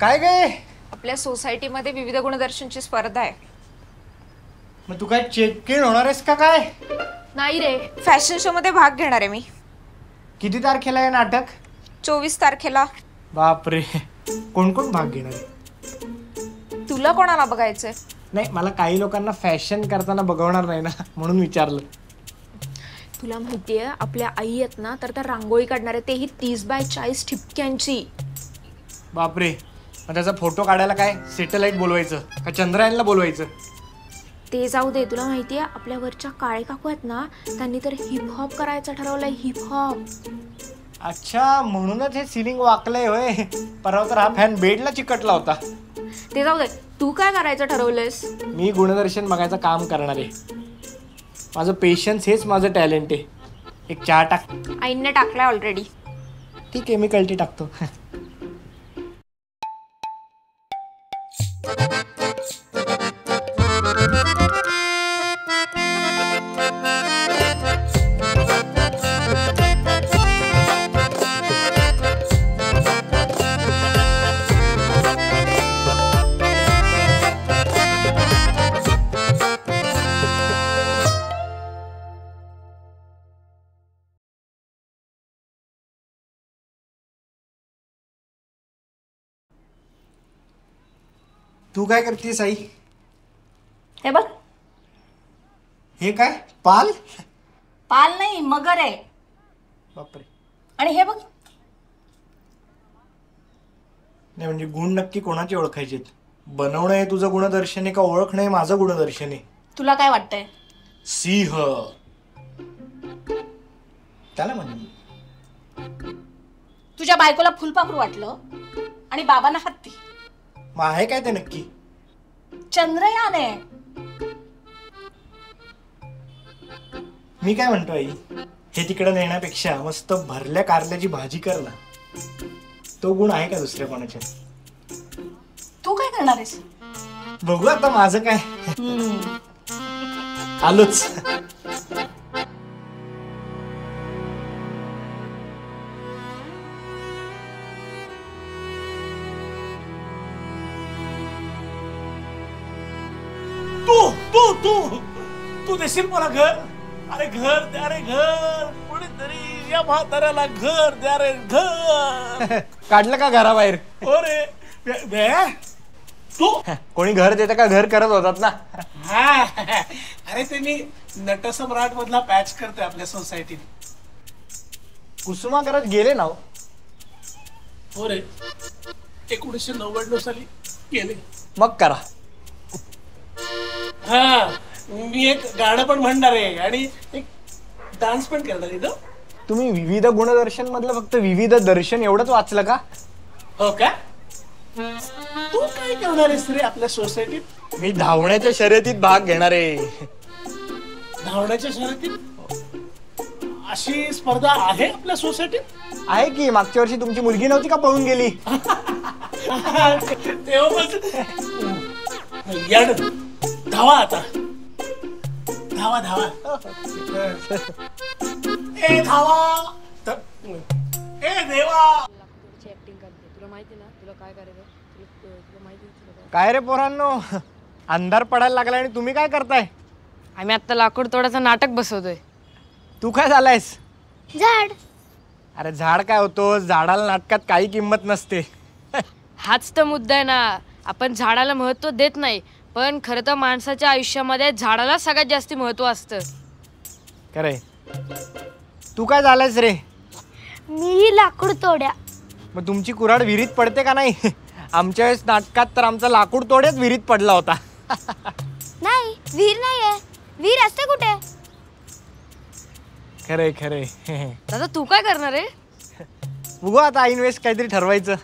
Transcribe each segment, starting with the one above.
काय काय आपल्या सोसायटीमध्ये विविध गुणदर्शनची स्पर्धा आहे. मग तू काय चेक इन होणार आहेस का काय? नाही रे, फॅशन शो मध्ये भाग घेणार आहे मी. किती तारखेला आहे नाटक? 24 तारखेला. बापरे, कोण कोण भाग घेणार आहे? तुला कोणाला बघायचंय? नाही, मला काही लोकांना फॅशन करताना बघवणार नाही ना, म्हणून विचारलं. तुला माहितीये आपल्या आई आहेत ना, तर त्या रांगोळी काढणार आहे, तेही 30 बाय 40 ठिपक्यांची. बापरे, मग त्याचा फोटो काढायला काय सॅटेलाइट बोलवायचं का चंद्रायनला बोलवायचं? ते जाऊ दे, तुला माहितीये आपल्या वरच्या काळे काकू आहेत ना, त्यांनी तर हिप हॉप करायचं ठरवलंय. Heap hop. अच्छा, म्हणूनच हे सिलिंग वाकलंय होय. परवा तर हा फॅन बेडला चिकटला होता. ते जाऊ दे, तू काय करायचं ठरवलंयस? मी गुणदर्शन बघायचं काम करणार आहे. माझं पेशन्स हेच माझं टॅलेंट आहे. एक चहा टाक. आईने टाकलाय ऑलरेडी. ती केमिकल टी टाकतो. तू काय करतेस आई? हे बघ. हे काय पाल? पाल नाही, मगर आहे. बापरे. आणि हे बघ. नाही म्हणजे गुण नक्की कोणाचे ओळखायचे? बनवणं हे तुझं गुणदर्शन आहे का ओळखणं हे माझं गुणदर्शन आहे? तुला काय वाटतंय? सिंह त्याला म्हणजे तुझ्या बायकोला फुलपाखरू वाटलं आणि बाबांना हत्ती. मग आहे काय ते नक्की? चंद्रयान आहे. मी काय म्हणतो आई, हे तिकडे नेण्यापेक्षा मस्त भरल्या कारल्याची भाजी कर ना. तो गुण आहे का दुसऱ्या कोणाच्या? तू काय करणार आहेस? बघू आता माझं काय. आलोच. तू देशील मला घर? अरे घर द्या रे, घर. कोणीतरी या म्हाताऱ्याला घर द्या रे, घर. काढलं का घराबाहेर? हो रे. तू कोणी घर देतं का? घर करत होतात ना. हा, अरे ते मी नटसम्राट मधला पॅच करतोय आपल्या सोसायटीत. कुसुमा करत गेले ना. हो रे, 1999 साली गेले. मग करा. हा, मी एक गाणं पण म्हणणार आहे आणि एक डान्स पण करणार आहे. तुम्ही विविध गुणदर्शन मधलं फक्त विविध दर्शन एवढंच वाचलं का? हो का? तू काय करणार आहेस रे आपल्या सोसायटीत? मी धावण्याच्या शर्यतीत भाग घेणार आहे. धावण्याच्या शर्यतीत? अशी स्पर्धा आहे आपल्या सोसायटीत? आहे की. मागच्या वर्षी तुमची मुलगी नव्हती का पळून गेली? तेव्हा धावा आता. धावा धावा. ए धावा. ए देवा. काय रे पोरांनो, अंधार पडायला लागला आणि तुम्ही काय करताय? आम्ही आता लाकूड तोडाचं नाटक बसवतोय. तू काय झालायस? झाड. अरे झाड काय होतो? झाडाला नाटकात काही किंमत नसते. हाच तर मुद्दा आहे ना. आपण झाडाला महत्त्व देत नाही, पण खरं तर माणसाच्या आयुष्यामध्ये झाडाला सगळ्यात जास्त महत्त्व असतं. खरंय. तू काय झालायस रे? मी लाकूड तोड्या. मग तुमची कुऱ्हाड विहिरीत पडते का नाही? आमच्या वेळेस नाटकात तर आमचा लाकूड तोड्याच विहिरीत पडला होता. नाही, विहीर नाहीये. विहीर असते कुठे? खरंय खरंय. दादा तू काय करणार आहे? बघू आता आईन वेळेस काहीतरी ठरवायचं.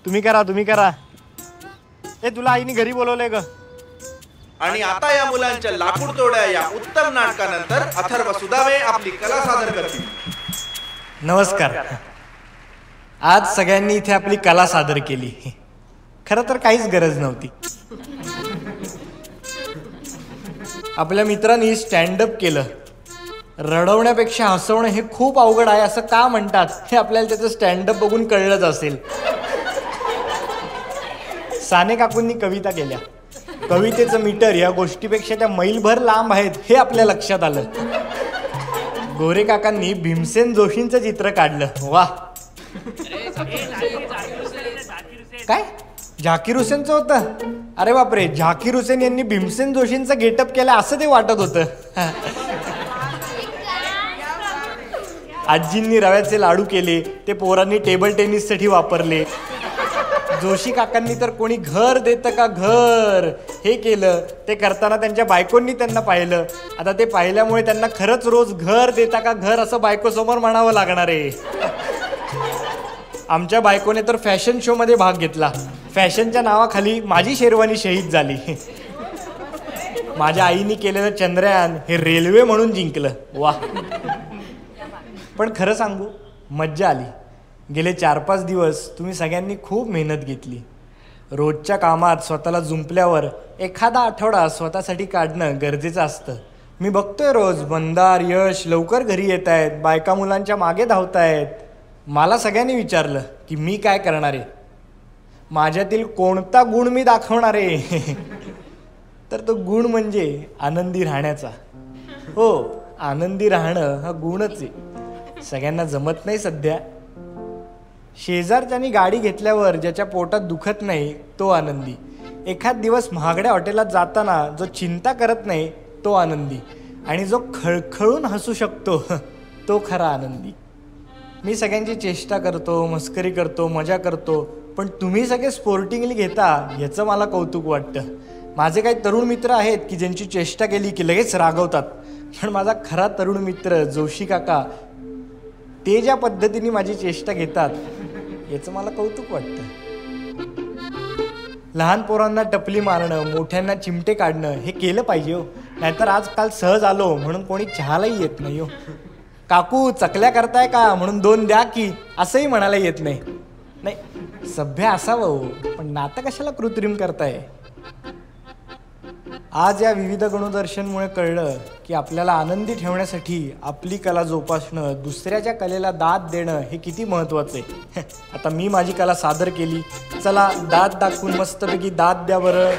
तुम्ही करा. ए, तुला आईने घरी बोलवलंय ग. आणि आता या मुलांच्या लाकूड तोड्या या उत्तम नाटकानंतर अथर्व सुदामे आपली कला सादर करतील. नमस्कार. आज सगळ्यांनी इथे आपली कला सादर केली. खरं तर काहीच गरज नव्हती. आपल्या मित्रांनी स्टँडअप केलं. रडवण्यापेक्षा हसवणं हे खूप अवघड आहे असं का म्हणतात हे आपल्याला त्याचं स्टँडअप बघून कळलंच असेल. साने काकूंनी कविता केल्या. कवितेचं मीटर या गोष्टीपेक्षा त्या मैलभर लांब आहेत हे आपल्या लक्षात आलं. गोरे काकांनी भीमसेन जोशींचं चित्र काढलं. वा. काय झाकीर हुसेनचं होतं? अरे बापरे, झाकीर हुसेन यांनी भीमसेन जोशींचा गेटअप केला असं ते वाटत होतं. आजींनी रव्याचे लाडू केले, ते पोरांनी टेबल टेनिससाठी वापरले. जोशी काकांनी तर कोणी घर देतं का घर हे केलं. ते करताना त्यांच्या बायकोंनी त्यांना पाहिलं. आता ते पाहिल्यामुळे त्यांना खरंच रोज घर देता का घर असं बायकोसमोर म्हणावं लागणार आहे. आमच्या बायकोने तर फॅशन शो मध्ये भाग घेतला. फॅशनच्या नावाखाली माझी शेरवानी शहीद झाली. माझ्या आईने केलेलं चंद्रयान हे रेल्वे म्हणून जिंकलं. वा. पण खरं सांगू, मज्जा आली. गेले 4-5 दिवस तुम्ही सगळ्यांनी खूप मेहनत घेतली. रोजच्या कामात स्वतःला जुंपल्यावर एखादा आठवडा स्वतःसाठी काढणं गरजेचं असतं. मी बघतोय रोज मंदार, यश लवकर घरी येत आहेत, बायका मुलांच्या मागे धावतायत. मला सगळ्यांनी विचारलं की मी काय करणार आहे, माझ्यातील कोणता गुण मी दाखवणार आहे. तर तो गुण म्हणजे आनंदी राहण्याचा. हो, आनंदी राहणं हा गुणच आहे. सगळ्यांना जमत नाही सध्या. शेजारच्यानी गाडी घेतल्यावर ज्याच्या पोटात दुखत नाही तो आनंदी. एखाद दिवस महागड्या हॉटेलात जाताना जो चिंता करत नाही तो आनंदी. आणि जो खळखळून हसू शकतो तो खरा आनंदी. मी सगळ्यांची चेष्टा करतो, मस्करी करतो, मजा करतो, पण तुम्ही सगळे स्पोर्टिंगली घेता याचं मला कौतुक वाटतं. माझे काही तरुण मित्र आहेत की ज्यांची चेष्टा केली की लगेच रागवतात. पण माझा खरा तरुण मित्र जोशी काका, ते ज्या पद्धतीने माझी चेष्टा घेतात याचं मला कौतुक वाटतं. लहान पोरांना टपली मारणं, मोठ्यांना चिमटे काढणं हे केलं पाहिजे हो. नाहीतर आजकाल सहज आलो म्हणून कोणी चहालाही येत नाही हो. काकू चकल्या करताय का म्हणून 2 द्या की असंही म्हणायला येत नाही. नाही, सभ्य असावं हो, पण नातं कशाला कृत्रिम करताय. आज या विविध गुणदर्शनमुळे कळलं की आपल्याला आनंदी ठेवण्यासाठी आपली कला जोपासणं, दुसऱ्याच्या कलेला दाद देणं हे किती महत्त्वाचं आहे. आता मी माझी कला सादर केली, चला दाद दाखवून मस्तपैकी दाद द्या बरं.